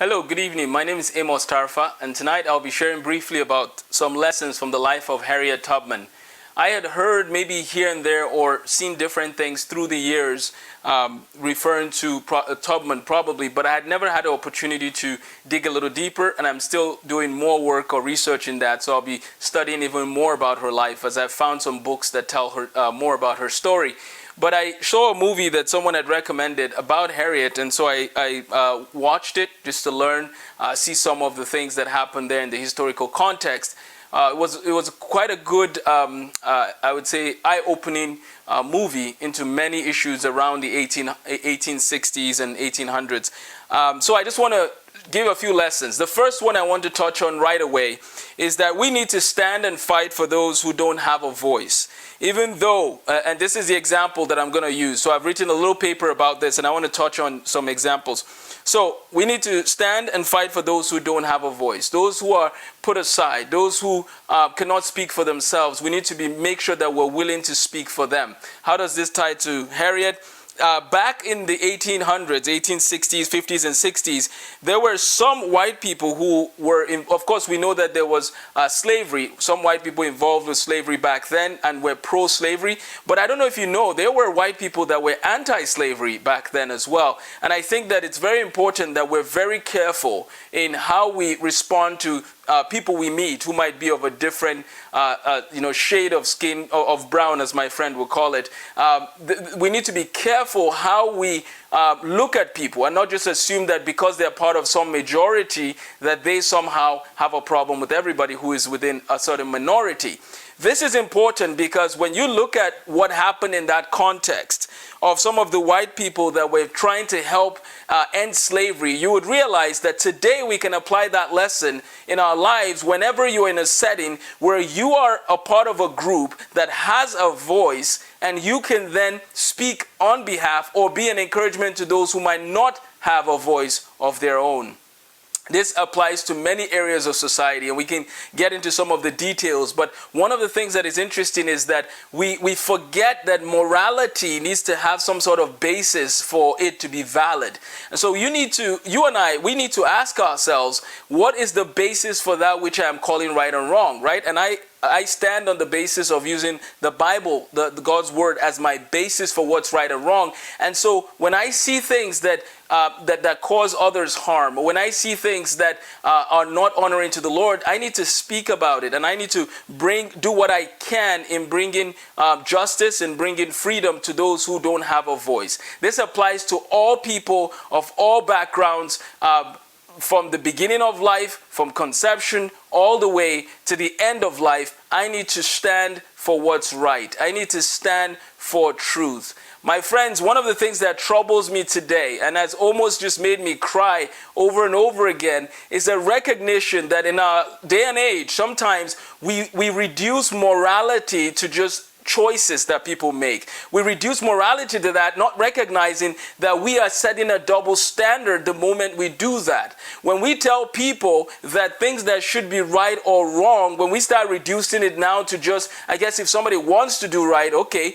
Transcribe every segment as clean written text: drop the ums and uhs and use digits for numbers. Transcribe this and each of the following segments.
Hello, good evening. My name is Amos Tarfa, and tonight I'll be sharing briefly about some lessons from the life of Harriet Tubman. I had heard maybe here and there or seen different things through the years referring to Tubman probably, but I had never had the opportunity to dig a little deeper, and I'm still doing more work or research in that, so I'll be studying even more about her life as I've found some books that tell her more about her story. But I saw a movie that someone had recommended about Harriet, and so I watched it just to learn, see some of the things that happened there in the historical context. It was quite a good, I would say, eye-opening movie into many issues around the 1860s and 1800s. So I just want to give a few lessons. The first one I want to touch on right away is that we need to stand and fight for those who don't have a voice. Even though, and this is the example that I'm going to use. So I've written a little paper about this, and I want to touch on some examples. So we need to stand and fight for those who don't have a voice, those who are put aside, those who cannot speak for themselves. We need to make sure that we're willing to speak for them. How does this tie to Harriet? Back in the 1800s, 1860s, 50s, and 60s, there were some white people who were, of course, we know that there was slavery. Some white people involved with slavery back then and were pro-slavery. But I don't know if you know, there were white people that were anti-slavery back then as well. And I think that it's very important that we're very careful in how we respond to people we meet who might be of a different shade of skin, of brown, as my friend would call it. We need to be careful how we look at people and not just assume that because they're part of some majority that they somehow have a problem with everybody who is within a certain minority. This is important because when you look at what happened in that context of some of the white people that were trying to help end slavery, you would realize that today we can apply that lesson in our lives whenever you're in a setting where you are a part of a group that has a voice and you can then speak on behalf or be an encouragement to those who might not have a voice of their own. This applies to many areas of society, and we can get into some of the details. But one of the things that is interesting is that we forget that morality needs to have some sort of basis for it to be valid. And so you and I, we need to ask ourselves, what is the basis for that which I am calling right and wrong, right? And I stand on the basis of using the Bible, the God's word, as my basis for what's right and wrong. And so when I see things that cause others harm, when I see things that are not honoring to the Lord, I need to speak about it, and I need to do what I can in bringing justice and bringing freedom to those who don't have a voice. This applies to all people of all backgrounds, from the beginning of life, from conception, all the way to the end of life. I need to stand for what's right. I need to stand for truth. My friends, one of the things that troubles me today and has almost just made me cry over and over again is a recognition that in our day and age, sometimes we reduce morality to just choices that people make. We reduce morality to that, not recognizing that we are setting a double standard the moment we do that. When we tell people that things that should be right or wrong, when we start reducing it now to just, I guess if somebody wants to do right, okay,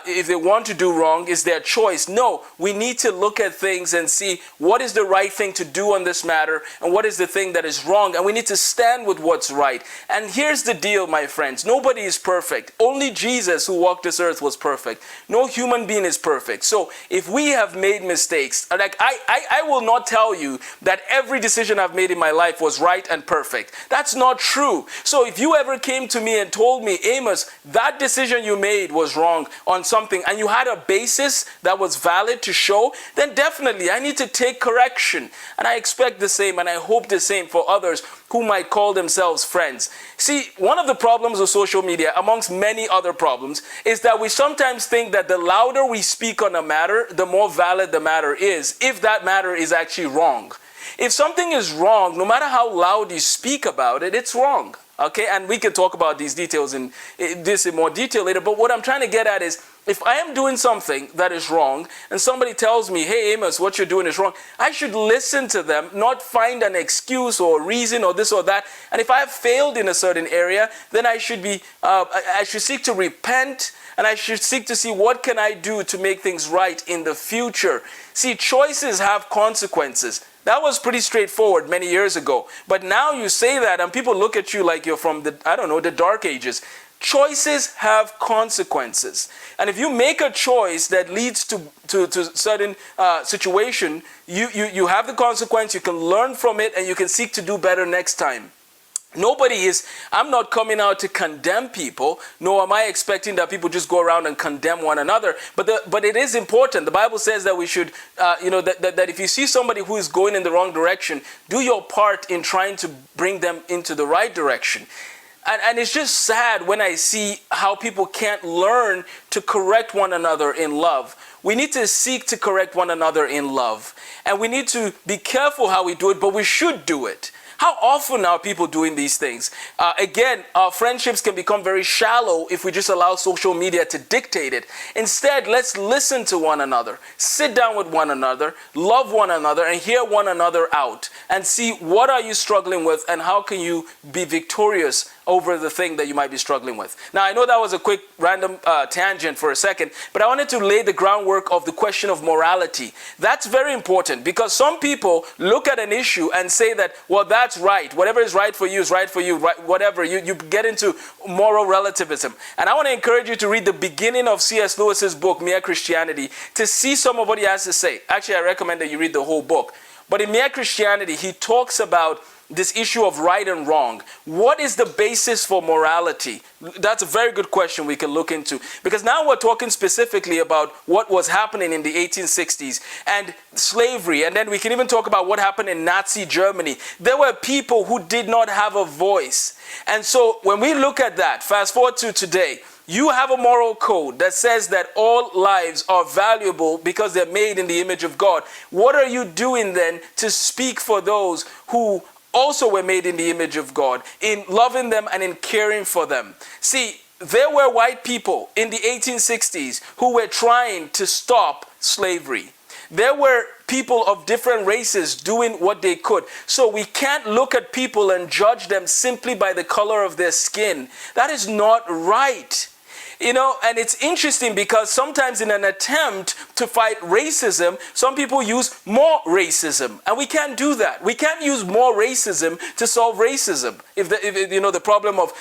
if they want to do wrong, it's their choice. No, we need to look at things and see what is the right thing to do on this matter and what is the thing that is wrong, and we need to stand with what's right. And here's the deal, my friends. Nobody is perfect. Only Jesus, who walked this earth, was perfect. No human being is perfect. So if we have made mistakes, like I will not tell you that every decision I've made in my life was right and perfect. That's not true. So if you ever came to me and told me, Amos, that decision you made was wrong on something, and you had a basis that was valid to show, then definitely I need to take correction. And I expect the same, and I hope the same for others who might call themselves friends. See, one of the problems of social media, amongst many other problems, is that we sometimes think that the louder we speak on a matter, the more valid the matter is, if that matter is actually wrong. If something is wrong, no matter how loud you speak about it, it's wrong. Okay, and we can talk about these details in more detail later, but what I'm trying to get at is, if I am doing something that is wrong and somebody tells me, hey Amos, what you're doing is wrong, I should listen to them, not find an excuse or reason or this or that. And if I have failed in a certain area, then I should seek to repent, and I should seek to see what can I do to make things right in the future. See, choices have consequences. That was pretty straightforward many years ago. But now you say that and people look at you like you're from the, I don't know, the dark ages. Choices have consequences. And if you make a choice that leads to certain situation, you have the consequence, you can learn from it, and you can seek to do better next time. I'm not coming out to condemn people, nor am I expecting that people just go around and condemn one another. But it is important. The Bible says that we should, that if you see somebody who is going in the wrong direction, do your part in trying to bring them into the right direction. And it's just sad when I see how people can't learn to correct one another in love. We need to seek to correct one another in love. And we need to be careful how we do it, but we should do it. How often are people doing these things? Again, our friendships can become very shallow if we just allow social media to dictate it. Instead, let's listen to one another, sit down with one another, love one another, and hear one another out, and see what are you struggling with and how can you be victorious over the thing that you might be struggling with. Now, I know that was a quick random tangent for a second, but I wanted to lay the groundwork of the question of morality. That's very important because some people look at an issue and say that, well, that's right. Whatever is right for you is right for you, right, whatever. You get into moral relativism. And I want to encourage you to read the beginning of C.S. Lewis's book, Mere Christianity, to see some of what he has to say. Actually, I recommend that you read the whole book. But in Mere Christianity, he talks about this issue of right and wrong. What is the basis for morality? That's a very good question we can look into. Because now we're talking specifically about what was happening in the 1860s and slavery. And then we can even talk about what happened in Nazi Germany. There were people who did not have a voice. And so when we look at that, fast forward to today, you have a moral code that says that all lives are valuable because they're made in the image of God. What are you doing then to speak for those who also were made in the image of God, in loving them and in caring for them? See, there were white people in the 1860s who were trying to stop slavery. There were people of different races doing what they could. So we can't look at people and judge them simply by the color of their skin. That is not right. You know, and it's interesting because sometimes in an attempt to fight racism, some people use more racism. And we can't do that. We can't use more racism to solve racism. If the problem of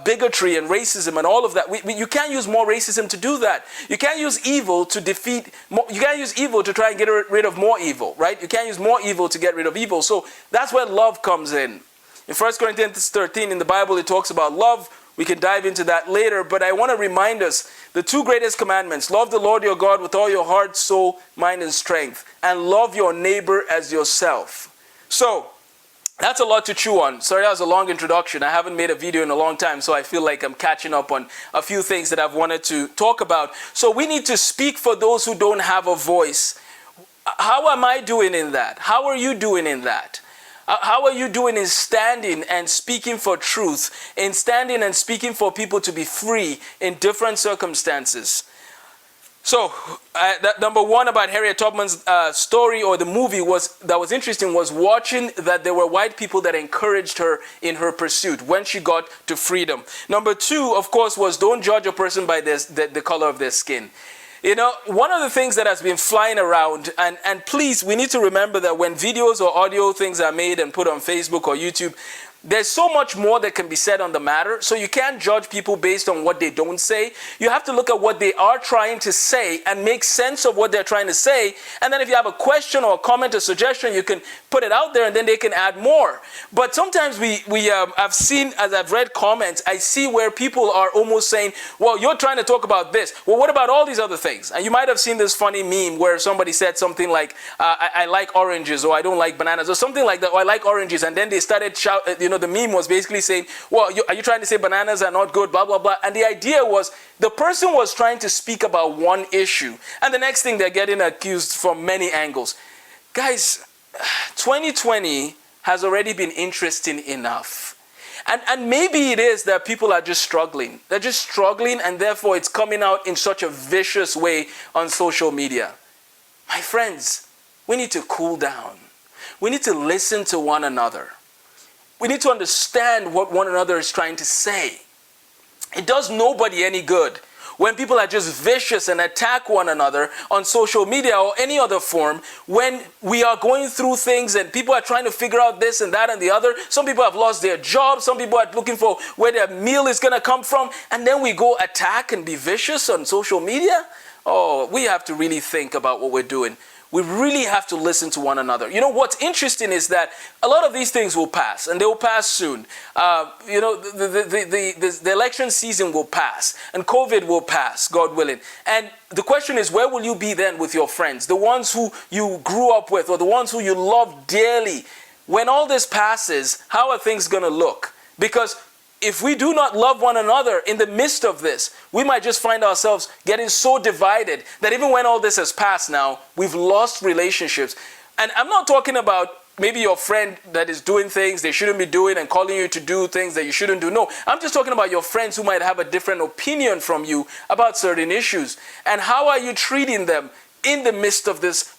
bigotry and racism and all of that, you can't use more racism to do that. You can't use evil to defeat, you can't use evil to try and get rid of more evil, right? You can't use more evil to get rid of evil. So that's where love comes in. In 1 Corinthians 13 in the Bible, it talks about love. We can dive into that later, but I want to remind us the two greatest commandments. Love the Lord your God with all your heart, soul, mind, and strength, and love your neighbor as yourself. So, that's a lot to chew on. Sorry, that was a long introduction. I haven't made a video in a long time, so I feel like I'm catching up on a few things that I've wanted to talk about. So we need to speak for those who don't have a voice. How am I doing in that? How are you doing in that? How are you doing in standing and speaking for truth, in standing and speaking for people to be free in different circumstances? So, number one about Harriet Tubman's story or the movie that was interesting was watching that there were white people that encouraged her in her pursuit when she got to freedom. Number two, of course, was don't judge a person by the color of their skin. You know, one of the things that has been flying around, and please, we need to remember that when videos or audio things are made and put on Facebook or YouTube, there's so much more that can be said on the matter. So you can't judge people based on what they don't say. You have to look at what they are trying to say and make sense of what they're trying to say. And then if you have a question or a comment or suggestion, you can put it out there and then they can add more. But sometimes I've seen, as I've read comments, I see where people are almost saying, well, you're trying to talk about this. Well, what about all these other things? And you might have seen this funny meme where somebody said something like, I like oranges, or I don't like bananas, or something like that, or I like oranges. And then they started shouting, the meme was basically saying, well, are you trying to say bananas are not good, blah, blah, blah. And the idea was the person was trying to speak about one issue. And the next thing, they're getting accused from many angles. Guys, 2020 has already been interesting enough. And maybe it is that people are just struggling. They're just struggling, and therefore it's coming out in such a vicious way on social media. My friends, we need to cool down. We need to listen to one another. We need to understand what one another is trying to say. It does nobody any good when people are just vicious and attack one another on social media or any other form, when we are going through things and people are trying to figure out this and that and the other. Some people have lost their jobs. Some people are looking for where their meal is going to come from. And then we go attack and be vicious on social media. Oh, we have to really think about what we're doing. We really have to listen to one another. You know, what's interesting is that a lot of these things will pass, and they will pass soon. You know, the election season will pass, and COVID will pass, God willing. And the question is, where will you be then with your friends? The ones who you grew up with, or the ones who you love dearly. When all this passes, how are things going to look? Because if we do not love one another in the midst of this, we might just find ourselves getting so divided that even when all this has passed now, we've lost relationships. And I'm not talking about maybe your friend that is doing things they shouldn't be doing and calling you to do things that you shouldn't do. No, I'm just talking about your friends who might have a different opinion from you about certain issues. And how are you treating them in the midst of this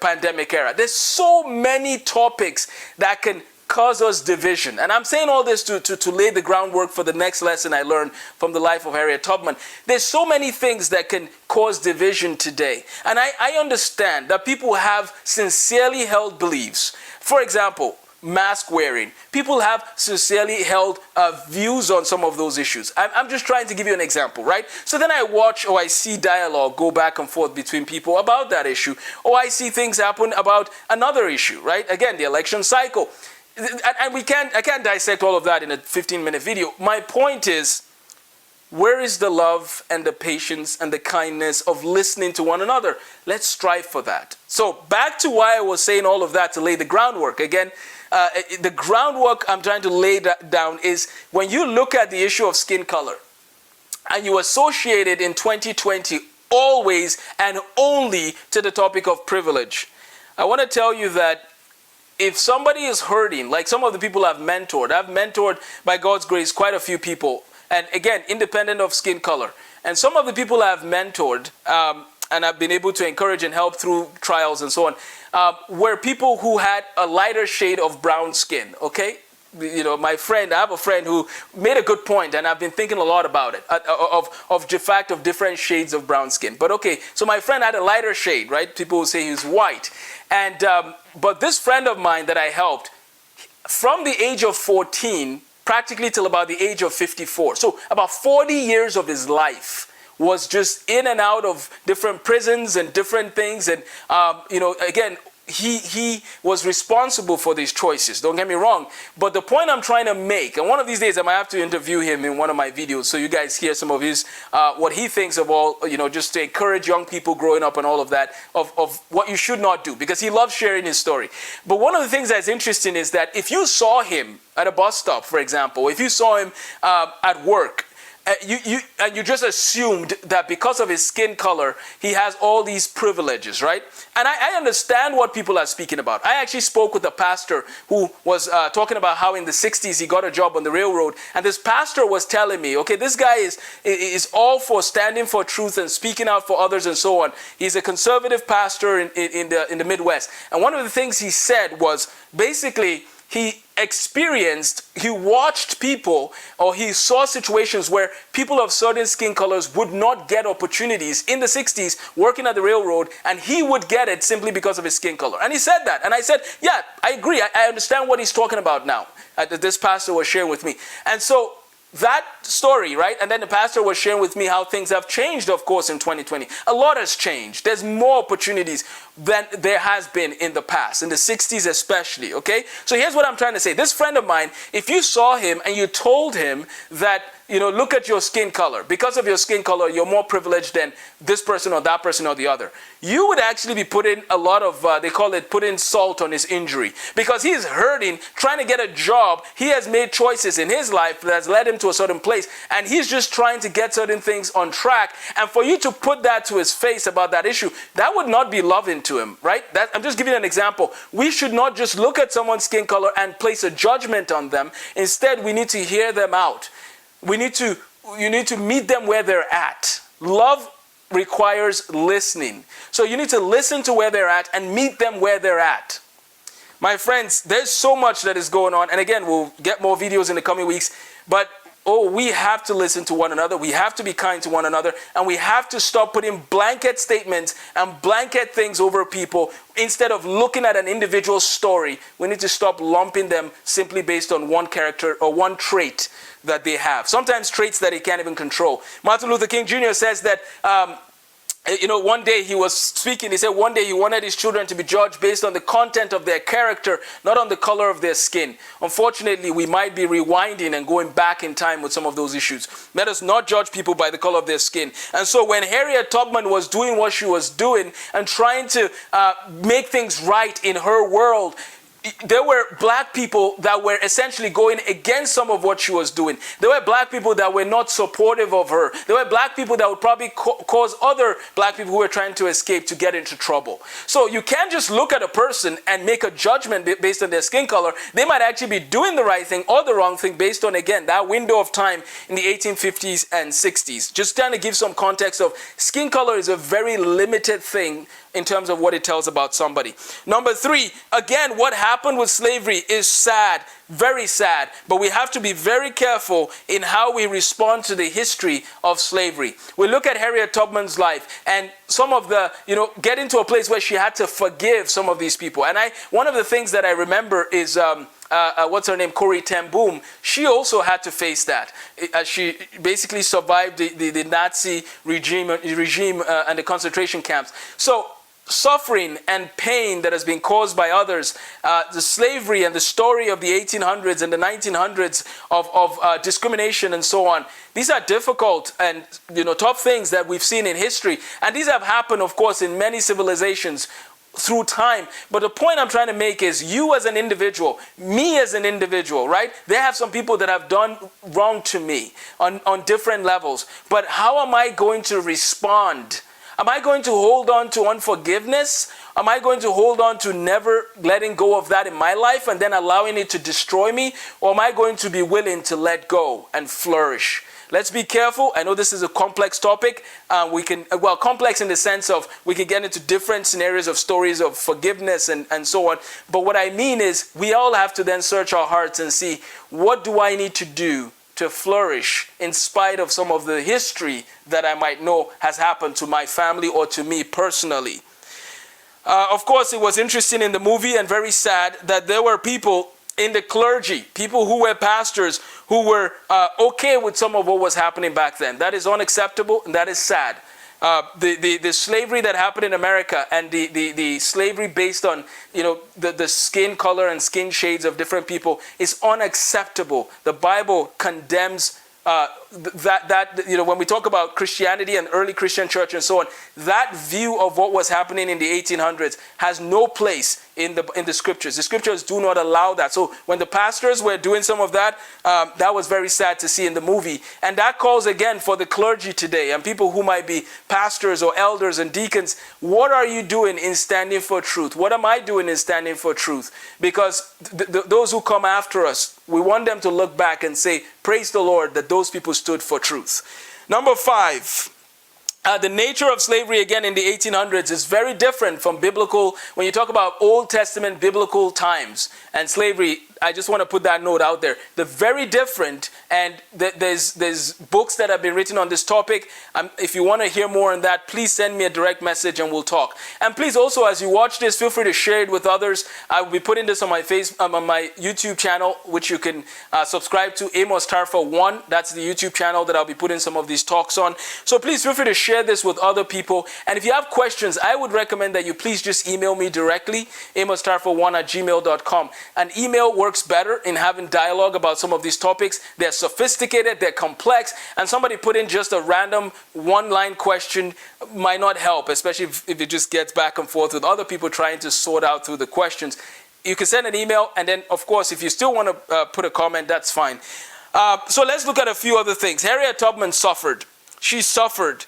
pandemic era? There's so many topics that can cause us division. And I'm saying all this to lay the groundwork for the next lesson I learned from the life of Harriet Tubman. There's so many things that can cause division today. And I understand that people have sincerely held beliefs. For example, mask wearing. People have sincerely held views on some of those issues. I'm just trying to give you an example, right? So then I watch or I see dialogue go back and forth between people about that issue. Or I see things happen about another issue, right? Again, the election cycle. And I can't dissect all of that in a 15-minute video. My point is, where is the love and the patience and the kindness of listening to one another? Let's strive for that. So back to why I was saying all of that, to lay the groundwork. Again, the groundwork I'm trying to lay down is when you look at the issue of skin color and you associate it in 2020 always and only to the topic of privilege, I want to tell you that if somebody is hurting, like some of the people I've mentored by God's grace quite a few people, and again, independent of skin color. And some of the people I've mentored and I've been able to encourage and help through trials and so on, were people who had a lighter shade of brown skin, okay? You know, I have a friend who made a good point, and I've been thinking a lot about it, of the fact of different shades of brown skin. But okay, so my friend had a lighter shade, right? People will say he's white. And but this friend of mine that I helped, from the age of 14, practically till about the age of 54, so about 40 years of his life was just in and out of different prisons and different things. And, you know, again, he was responsible for these choices. Don't get me wrong. But the point I'm trying to make, and one of these days I might have to interview him in one of my videos so you guys hear some of his, what he thinks of all, you know, just to encourage young people growing up and all of that, of what you should not do, because he loves sharing his story. But one of the things that's interesting is that if you saw him at a bus stop, for example, if you saw him at work, you just assumed that because of his skin color, he has all these privileges, right? And I understand what people are speaking about. I actually spoke with a pastor who was talking about how in the 60s he got a job on the railroad. And this pastor was telling me, okay, this guy is all for standing for truth and speaking out for others and so on. He's a conservative pastor in the Midwest. And one of the things he said was basically, he watched people, or he saw situations where people of certain skin colors would not get opportunities in the 60s working at the railroad, and he would get it simply because of his skin color. And he said that. And I said, yeah, I agree. I understand what he's talking about now. This pastor was sharing with me. And so that story, right? And then the pastor was sharing with me how things have changed, of course, in 2020. A lot has changed. There's more opportunities than there has been in the past, in the 60s especially, okay? So here's what I'm trying to say. This friend of mine, if you saw him and you told him that, you know, look at your skin color. Because of your skin color, you're more privileged than this person or that person or the other. You would actually be putting a lot of, they call it putting salt on his injury. Because he's hurting, trying to get a job. He has made choices in his life that has led him to a certain place. And he's just trying to get certain things on track. And for you to put that to his face about that issue, that would not be loving to him, right? I'm just giving you an example. We should not just look at someone's skin color and place a judgment on them. Instead, we need to hear them out. You need to meet them where they're at. Love requires listening. So you need to listen to where they're at and meet them where they're at. My friends, there's so much that is going on. And again, we'll get more videos in the coming weeks. But oh, we have to listen to one another, we have to be kind to one another, and we have to stop putting blanket statements and blanket things over people. Instead of looking at an individual story, we need to stop lumping them simply based on one character or one trait that they have. Sometimes traits that they can't even control. Martin Luther King Jr. says that one day he was speaking, he said one day he wanted his children to be judged based on the content of their character, not on the color of their skin. Unfortunately, we might be rewinding and going back in time with some of those issues. Let us not judge people by the color of their skin. And so when Harriet Tubman was doing what she was doing and trying to make things right in her world, there were black people that were essentially going against some of what she was doing. There were black people that were not supportive of her. There were black people that would probably cause other black people who were trying to escape to get into trouble. So you can't just look at a person and make a judgment based on their skin color. They might actually be doing the right thing or the wrong thing based on, again, that window of time in the 1850s and 60s. Just trying to give some context of skin color is a very limited thing in terms of what it tells about somebody. Number 3, again, what happened with slavery is sad, very sad, but we have to be very careful in how we respond to the history of slavery. We look at Harriet Tubman's life and some of the, get into a place where she had to forgive some of these people. And one of the things that I remember is, what's her name, Corrie ten Boom. She also had to face that. She basically survived the Nazi regime and the concentration camps. So suffering and pain that has been caused by others, the slavery and the story of the 1800s and the 1900s of discrimination and so on. These are difficult and tough things that we've seen in history. And these have happened, of course, in many civilizations through time. But the point I'm trying to make is you as an individual, me as an individual, right? There have some people that have done wrong to me on different levels. But how am I going to respond? Am I going to hold on to unforgiveness? Am I going to hold on to never letting go of that in my life and then allowing it to destroy me? Or am I going to be willing to let go and flourish? Let's be careful. I know this is a complex topic. Complex in the sense of we can get into different scenarios of stories of forgiveness and so on. But what I mean is we all have to then search our hearts and see, what do I need to do to flourish in spite of some of the history that I might know has happened to my family or to me personally. Of course, it was interesting in the movie and very sad that there were people in the clergy, people who were pastors, who were okay with some of what was happening back then. That is unacceptable and that is sad. The slavery that happened in America and the slavery based on the skin color and skin shades of different people is unacceptable. The Bible condemns when we talk about Christianity and early Christian church and so on, that view of what was happening in the 1800s has no place in the scriptures. The scriptures do not allow that. So when the pastors were doing some of that, that was very sad to see in the movie. And that calls again for the clergy today and people who might be pastors or elders and deacons. What are you doing in standing for truth? What am I doing in standing for truth? Because those who come after us, we want them to look back and say, praise the Lord that those people stood for truth. Number 5. The nature of slavery, again, in the 1800s is very different from biblical, when you talk about Old Testament biblical times and slavery. I just want to put that note out there. They're very different, and there's books that have been written on this topic. If you want to hear more on that, please send me a direct message and we'll talk. And please also, as you watch this, feel free to share it with others. I will be putting this on my on my YouTube channel, which you can subscribe to, Amos Tarfa 1. That's the YouTube channel that I'll be putting some of these talks on. So please feel free to share this with other people. And if you have questions, I would recommend that you please just email me directly, amostarfa1@gmail.com. An email works better in having dialogue about some of these topics. They're sophisticated, they're complex, and somebody put in just a random one-line question might not help, especially if it just gets back and forth with other people trying to sort out through the questions. You can send an email, and then, of course, if you still want to put a comment, that's fine. So let's look at a few other things. Harriet Tubman suffered. She suffered.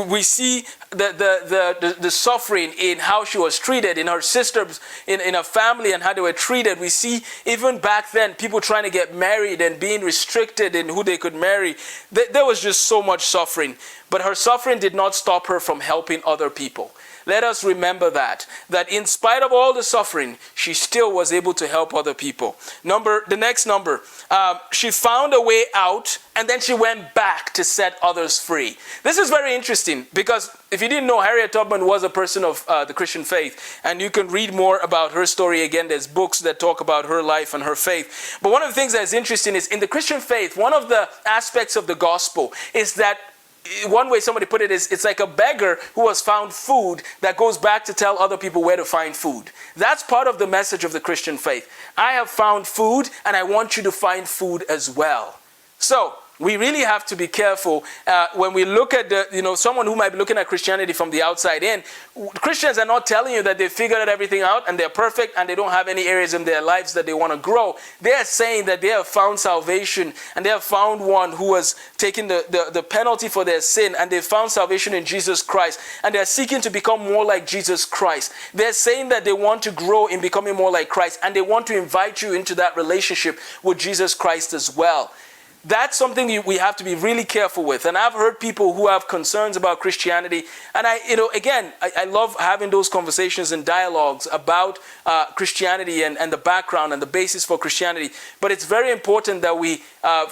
We see the suffering in how she was treated, in her sisters, in her family, and how they were treated. We see even back then people trying to get married and being restricted in who they could marry. There was just so much suffering. But her suffering did not stop her from helping other people. let us remember that in spite of all the suffering, she still was able to help other people. The next number, she found a way out, and then she went back to set others free. This is very interesting because if you didn't know, Harriet Tubman was a person of the Christian faith, and you can read more about her story. Again, there's books that talk about her life and her faith. But one of the things that is interesting is in the Christian faith, one of the aspects of the gospel is that one way somebody put it is it's like a beggar who has found food that goes back to tell other people where to find food. That's part of the message of the Christian faith. I have found food and I want you to find food as well. So we really have to be careful when we look at someone who might be looking at Christianity from the outside in. Christians are not telling you that they figured everything out and they're perfect and they don't have any areas in their lives that they want to grow. They are saying that they have found salvation and they have found one who has taken the penalty for their sin, and they found salvation in Jesus Christ, and they're seeking to become more like Jesus Christ. They're saying that they want to grow in becoming more like Christ, and they want to invite you into that relationship with Jesus Christ as well. That's something we have to be really careful with. And I've heard people who have concerns about Christianity. And I love having those conversations and dialogues about Christianity and the background and the basis for Christianity. But it's very important that we,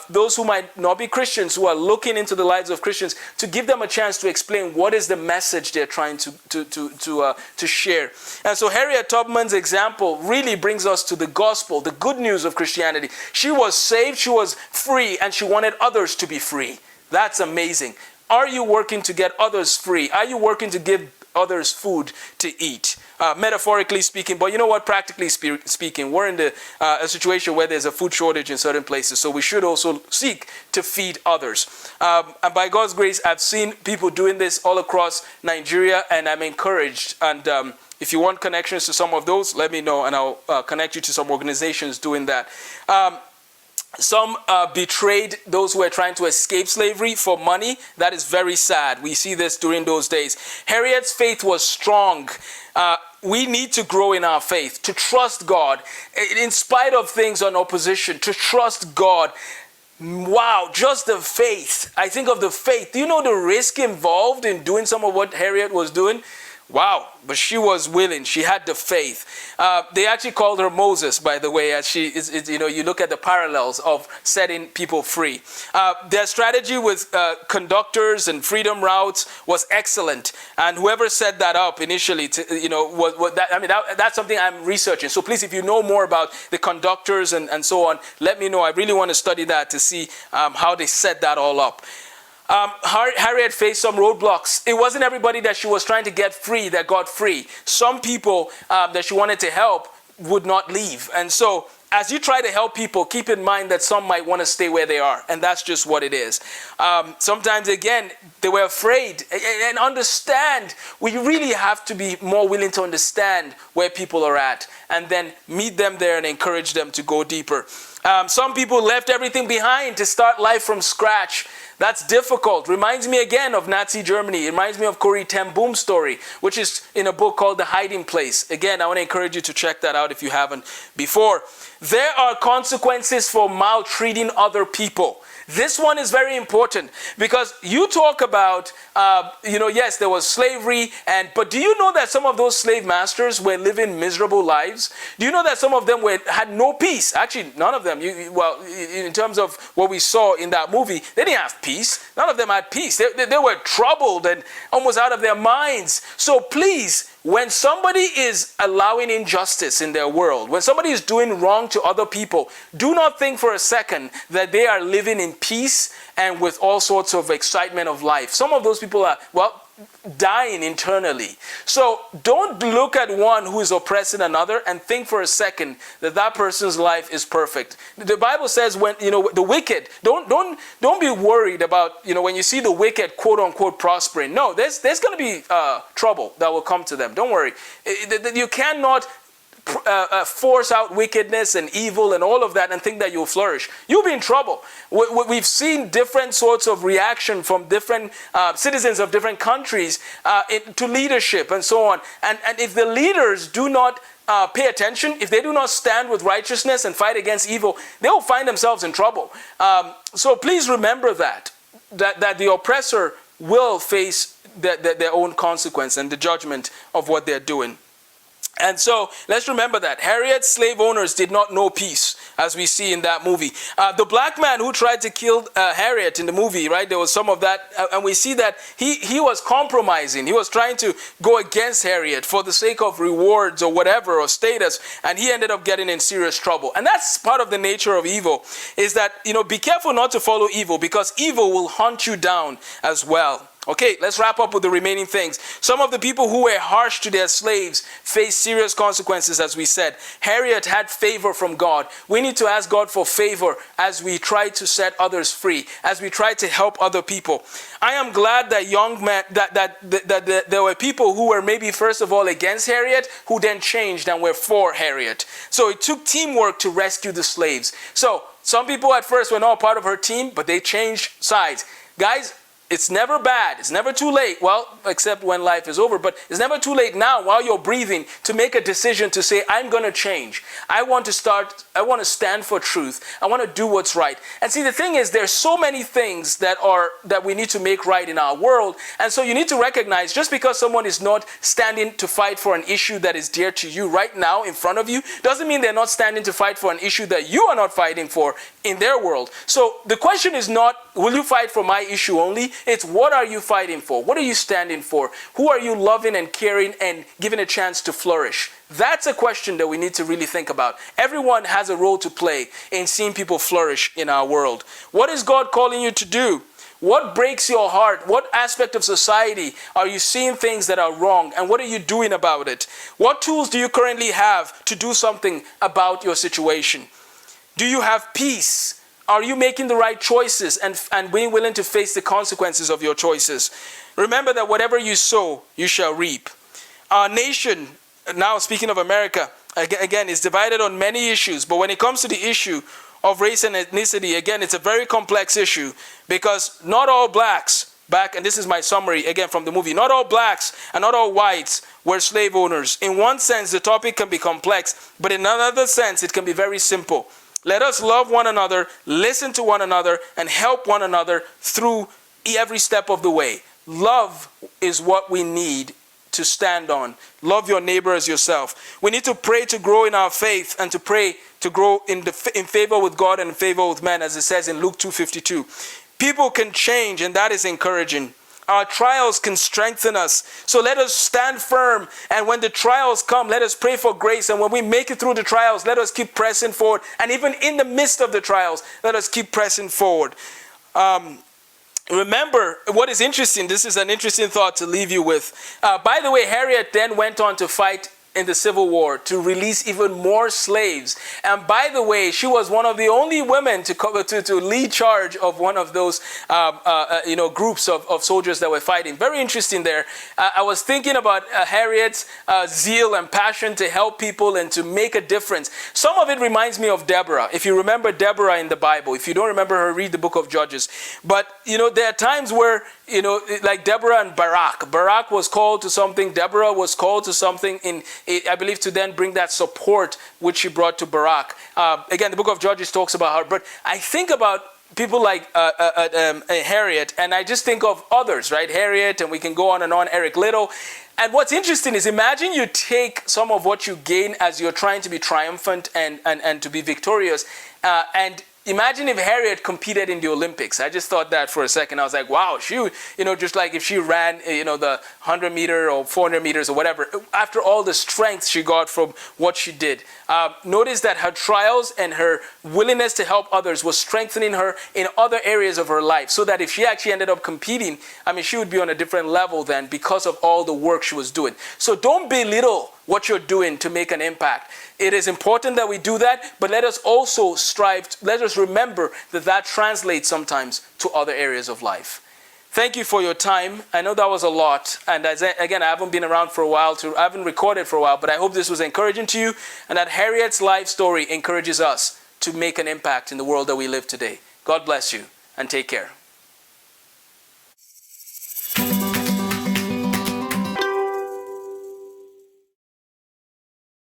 those who might not be Christians, who are looking into the lives of Christians, to give them a chance to explain what is the message they're trying to share. And so Harriet Tubman's example really brings us to the gospel, the good news of Christianity. She was saved, she was free, and she wanted others to be free. That's amazing. Are you working to get others free? Are you working to give others food to eat? Metaphorically speaking, but you know what, practically speaking, we're in a situation where there's a food shortage in certain places, so we should also seek to feed others. And by God's grace, I've seen people doing this all across Nigeria, and I'm encouraged. And if you want connections to some of those, let me know, and I'll connect you to some organizations doing that. Some betrayed those who were trying to escape slavery for money. That is very sad. We see this during those days. Harriet's faith was strong. We need to grow in our faith, to trust God, in spite of things on opposition, to trust God. Wow, just the faith. I think of the faith. Do you know the risk involved in doing some of what Harriet was doing? Wow, but she was willing. She had the faith. They actually called her Moses, by the way, as she is, you look at the parallels of setting people free. Their strategy with conductors and freedom routes was excellent. And whoever set that up initially, that's something I'm researching. So please, if you know more about the conductors and so on, let me know. I really want to study that to see how they set that all up. Harriet faced some roadblocks. It wasn't everybody that she was trying to get free that got free. Some people that she wanted to help would not leave. And so as you try to help people, keep in mind that some might want to stay where they are. And that's just what it is. Sometimes, again, they were afraid. And understand, we really have to be more willing to understand where people are at and then meet them there and encourage them to go deeper. Some people left everything behind to start life from scratch. That's difficult. Reminds me again of Nazi Germany. It reminds me of Corrie ten Boom's story, which is in a book called The Hiding Place. Again, I want to encourage you to check that out if you haven't before. There are consequences for maltreating other people. This one is very important because you talk about, yes, there was slavery, but do you know that some of those slave masters were living miserable lives? Do you know that some of them had no peace? Actually, none of them. In terms of what we saw in that movie, they didn't have peace. None of them had peace. They were troubled and almost out of their minds. So please, when somebody is allowing injustice in their world, when somebody is doing wrong to other people, do not think for a second that they are living in peace and with all sorts of excitement of life. Some of those people are, dying internally. So don't look at one who is oppressing another and think for a second that that person's life is perfect. The Bible says when, the wicked, don't be worried about, when you see the wicked, quote unquote, prospering. No, there's going to be trouble that will come to them. Don't worry. You cannot force out wickedness and evil and all of that and think that you'll flourish. You'll be in trouble. We've seen different sorts of reaction from different citizens of different countries to leadership and so on. And if the leaders do not pay attention, if they do not stand with righteousness and fight against evil, they will find themselves in trouble. So please remember that the oppressor will face their own consequence and the judgment of what they're doing. And so let's remember that Harriet's slave owners did not know peace, as we see in that movie. The black man who tried to kill Harriet in the movie, right? There was some of that, and we see that he was compromising. He was trying to go against Harriet for the sake of rewards or whatever, or status, and he ended up getting in serious trouble. And that's part of the nature of evil, is that, be careful not to follow evil, because evil will hunt you down as well. Okay, let's wrap up with the remaining things. Some of the people who were harsh to their slaves faced serious consequences, as we said. Harriet had favor from God. We need to ask God for favor as we try to set others free, as we try to help other people. I am glad that that there were people who were maybe first of all against Harriet, who then changed and were for Harriet. So it took teamwork to rescue the slaves. So some people at first were not part of her team, but they changed sides. Guys, it's never bad. It's never too late. Well, except when life is over. But it's never too late now, while you're breathing, to make a decision to say, I'm going to change. I want to stand for truth. I want to do what's right. And see, the thing is, there's so many things that we need to make right in our world. And so you need to recognize, just because someone is not standing to fight for an issue that is dear to you right now in front of you, doesn't mean they're not standing to fight for an issue that you are not fighting for in their world. So the question is not, will you fight for my issue only? It's, what are you fighting for? What are you standing for? Who are you loving and caring and giving a chance to flourish? That's a question that we need to really think about. Everyone has a role to play in seeing people flourish in our world. What is God calling you to do? What breaks your heart? What aspect of society are you seeing things that are wrong? And what are you doing about it? What tools do you currently have to do something about your situation? Do you have peace? Are you making the right choices and being willing to face the consequences of your choices? Remember that whatever you sow, you shall reap. Our nation, now speaking of America, again, is divided on many issues. But when it comes to the issue of race and ethnicity, again, it's a very complex issue, because not all blacks, and this is my summary again from the movie, not all blacks and not all whites were slave owners. In one sense, the topic can be complex, but in another sense, it can be very simple. Let us love one another, listen to one another, and help one another through every step of the way. Love is what we need to stand on. Love your neighbor as yourself. We need to pray to grow in our faith, and to pray to grow in favor with God and in favor with men, as it says in Luke 2:52. People can change, and that is encouraging. Our trials can strengthen us. So let us stand firm. And when the trials come, let us pray for grace. And when we make it through the trials, let us keep pressing forward. And even in the midst of the trials, let us keep pressing forward. Remember, what is interesting, this is an interesting thought to leave you with. By the way, Harriet then went on to fight in the Civil War to release even more slaves. And by the way, she was one of the only women to lead charge of one of those groups of soldiers that were fighting. Very interesting there. I was thinking about Harriet's zeal and passion to help people and to make a difference. Some of it reminds me of Deborah. If you remember Deborah in the Bible, if you don't remember her, read the book of Judges. But there are times where, like Deborah and Barak. Barak was called to something. Deborah was called to something, I believe, to then bring that support which she brought to Barak. Again, the book of Judges talks about her. But I think about people like Harriet, and I just think of others, right? Harriet, and we can go on and on, Eric Liddell. And what's interesting is, imagine you take some of what you gain as you're trying to be triumphant and to be victorious, and imagine if Harriet competed in the Olympics. I just thought that for a second. I was like, wow, she, just like if she ran, the 100 meter or 400 meters or whatever, after all the strength she got from what she did. Notice that her trials and her willingness to help others was strengthening her in other areas of her life, so that if she actually ended up competing, she would be on a different level then, because of all the work she was doing. So don't belittle what you're doing to make an impact. It is important that we do that, but let us also let us remember that translates sometimes to other areas of life. Thank you for your time. I know that was a lot. And again, I haven't been around for a while, I haven't recorded for a while, but I hope this was encouraging to you, and that Harriet's life story encourages us to make an impact in the world that we live today. God bless you, and take care.